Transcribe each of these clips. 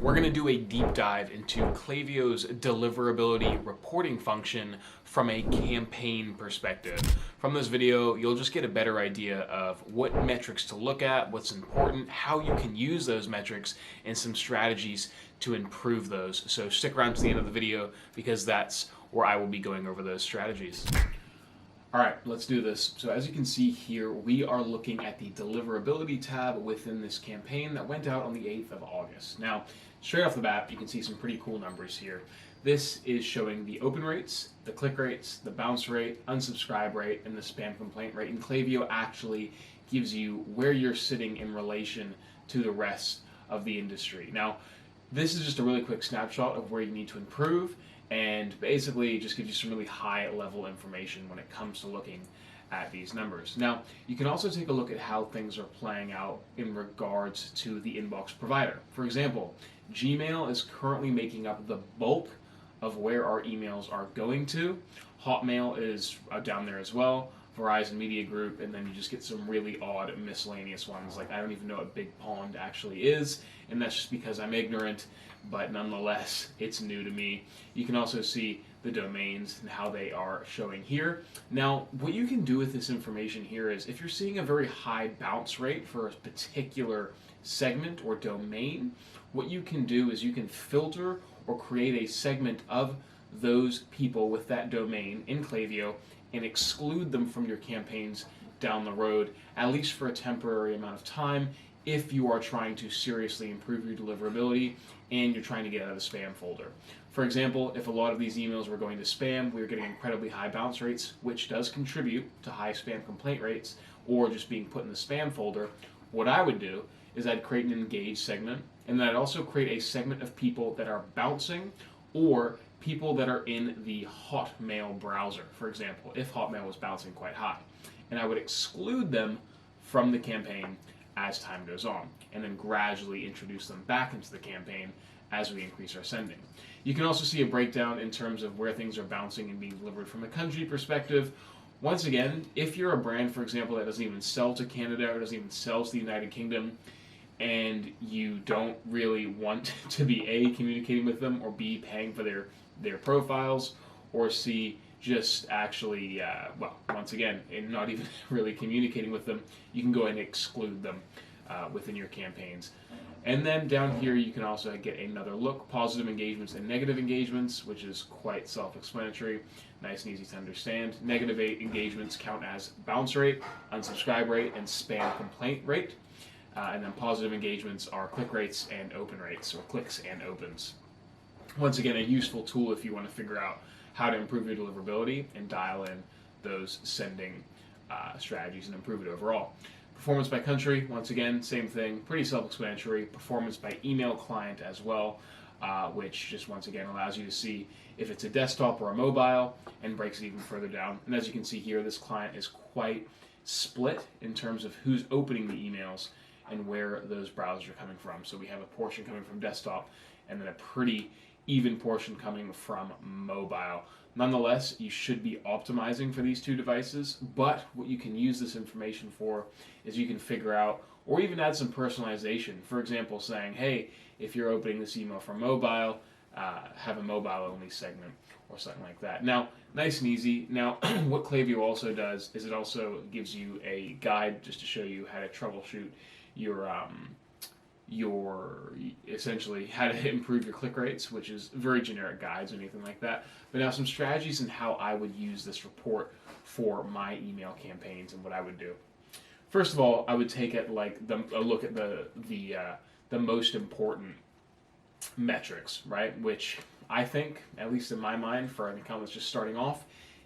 We're going to do a deep dive into Klaviyo's deliverability reporting function from a campaign perspective. From this video, you'll just get a better idea of what metrics to look at, what's important, how you can use those metrics, and some strategies to improve those. So stick around to the end of the video because that's where I will be going over those strategies. All right, let's do this. So as you can see here, we are looking at the deliverability tab within this campaign that went out on the 8th of August. Now, straight off the bat, you can see some pretty cool numbers here. This is showing the open rates, the click rates, the bounce rate, unsubscribe rate, and the spam complaint rate. And Klaviyo actually gives you where you're sitting in relation to the rest of the industry. Now, this is just a really quick snapshot of where you need to improve, and basically it just gives you some really high level information when it comes to looking at these numbers. Now, you can also take a look at how things are playing out in regards to the inbox provider. For example, Gmail is currently making up the bulk of where our emails are going to. Hotmail is down there as well, Verizon Media Group, and then you just get some really odd miscellaneous ones, like I don't even know what Big Pond actually is, and that's just because I'm ignorant, but nonetheless, it's new to me. You can also see the domains and how they are showing here. Now, what you can do with this information here is, if you're seeing a very high bounce rate for a particular segment or domain, what you can do is you can filter or create a segment of those people with that domain in Klaviyo and exclude them from your campaigns down the road, at least for a temporary amount of time, if you are trying to seriously improve your deliverability and you're trying to get out of the spam folder. For example, if a lot of these emails were going to spam, we were getting incredibly high bounce rates, which does contribute to high spam complaint rates, or just being put in the spam folder. What I would do is I'd create an engaged segment, and then I'd also create a segment of people that are bouncing, or people that are in the Hotmail browser, for example, if Hotmail was bouncing quite high. And I would exclude them from the campaign as time goes on, and then gradually introduce them back into the campaign as we increase our sending. You can also see a breakdown in terms of where things are bouncing and being delivered from a country perspective. Once again, if you're a brand, for example, that doesn't even sell to Canada or doesn't even sell to the United Kingdom, and you don't really want to be A, communicating with them, or B, paying for their profiles, or C, just actually, once again, and not even really communicating with them, you can go ahead and exclude them within your campaigns. And then down here, you can also get another look, positive engagements and negative engagements, which is quite self-explanatory, nice and easy to understand. Negative engagements count as bounce rate, unsubscribe rate, and spam complaint rate. And then positive engagements are click rates and open rates, or clicks and opens. Once again, a useful tool if you want to figure out how to improve your deliverability and dial in those sending strategies and improve it overall. Performance by country, once again, same thing, pretty self-explanatory. Performance by email client as well, which just once again allows you to see if it's a desktop or a mobile, and breaks it even further down. And as you can see here, this client is quite split in terms of who's opening the emails and where those browsers are coming from. So we have a portion coming from desktop, and then a pretty even portion coming from mobile. Nonetheless, you should be optimizing for these two devices, but what you can use this information for is you can figure out, or even add some personalization. For example, saying, hey, if you're opening this email from mobile, have a mobile-only segment, or something like that. Now, nice and easy. Now, what Klaviyo also does is it also gives you a guide just to show you how to troubleshoot your essentially how to improve your click rates, which is very generic guides or anything like that. But now some strategies and how I would use this report for my email campaigns and what I would do. First of all, I would take a look at the most important metrics, right? Which I think, at least in my mind, for an account that's just starting off,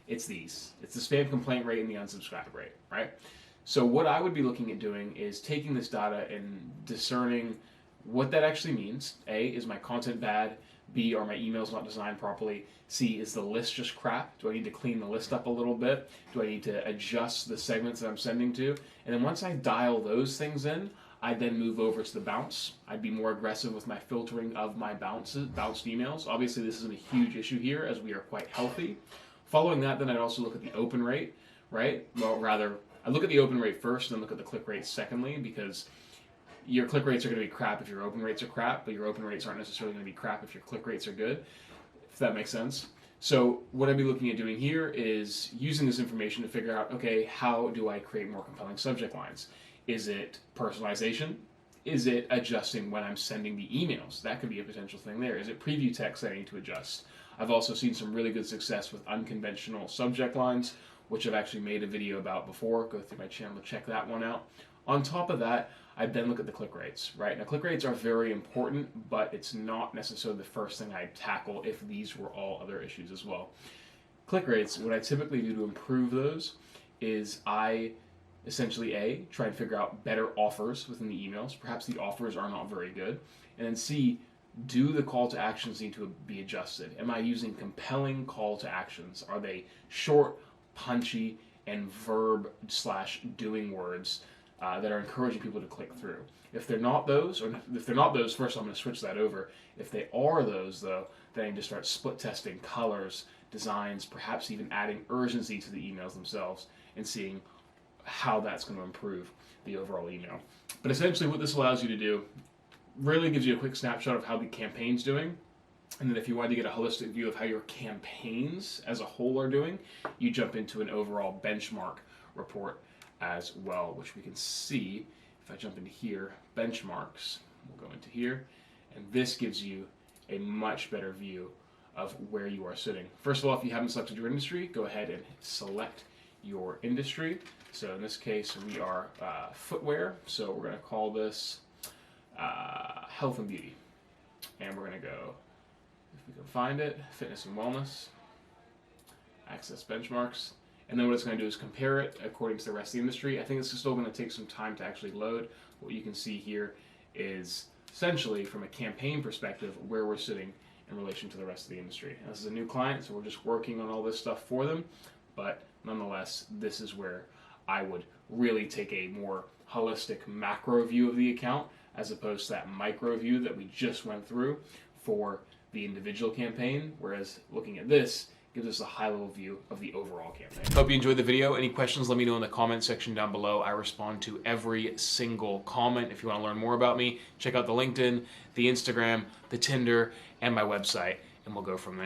it's these. It's the spam complaint rate and the unsubscribe rate, right? So what I would be looking at doing is taking this data and discerning what that actually means. A, is my content bad? B, are my emails not designed properly? C, is the list just crap? Do I need to clean the list up a little bit? Do I need to adjust the segments that I'm sending to? And then once I dial those things in, I'd then move over to the bounce. I'd be more aggressive with my filtering of my bounced emails. Obviously, this isn't a huge issue here, as we are quite healthy. Following that, then I'd also look at the open rate, right? Well, rather, I look at the open rate first, and then look at the click rate secondly, because your click rates are going to be crap if your open rates are crap, but your open rates aren't necessarily going to be crap if your click rates are good, if that makes sense. So what I'd be looking at doing here is using this information to figure out, okay, how do I create more compelling subject lines? Is it personalization? Is it adjusting when I'm sending the emails? That could be a potential thing there. Is it preview text that I need to adjust? I've also seen some really good success with unconventional subject lines, which I've actually made a video about before. Go through my channel to check that one out. On top of that, I then look at the click rates, right? Now, click rates are very important, but it's not necessarily the first thing I tackle if these were all other issues as well. Click rates, what I typically do to improve those is I essentially try and figure out better offers within the emails. Perhaps the offers are not very good. And then C, do the call to actions need to be adjusted? Am I using compelling call to actions? Are they short, punchy, and verb/doing words that are encouraging people to click through? If they're not those, first I'm going to switch that over. If they are those, though, then I need to start split testing colors, designs, perhaps even adding urgency to the emails themselves and seeing how that's going to improve the overall email. But essentially what this allows you to do really gives you a quick snapshot of how the campaign's doing. And then if you wanted to get a holistic view of how your campaigns as a whole are doing, you jump into an overall benchmark report as well, which we can see. If I jump into here, benchmarks, we'll go into here, and this gives you a much better view of where you are sitting. First of all, if you haven't selected your industry, go ahead and select your industry. So in this case, we are footwear, so we're going to call this health and beauty. And we're going to go, if we can find it, fitness and wellness, access benchmarks. And then what it's going to do is compare it according to the rest of the industry. I think this is still going to take some time to actually load. What you can see here is essentially from a campaign perspective where we're sitting in relation to the rest of the industry. Now, this is a new client, so we're just working on all this stuff for them. But nonetheless, this is where I would really take a more holistic macro view of the account as opposed to that micro view that we just went through for the individual campaign, whereas looking at this gives us a high-level view of the overall campaign. Hope you enjoyed the video. Any questions, let me know in the comment section down below. I respond to every single comment. If you want to learn more about me, check out the LinkedIn, the Instagram, the Tinder, and my website, and we'll go from there.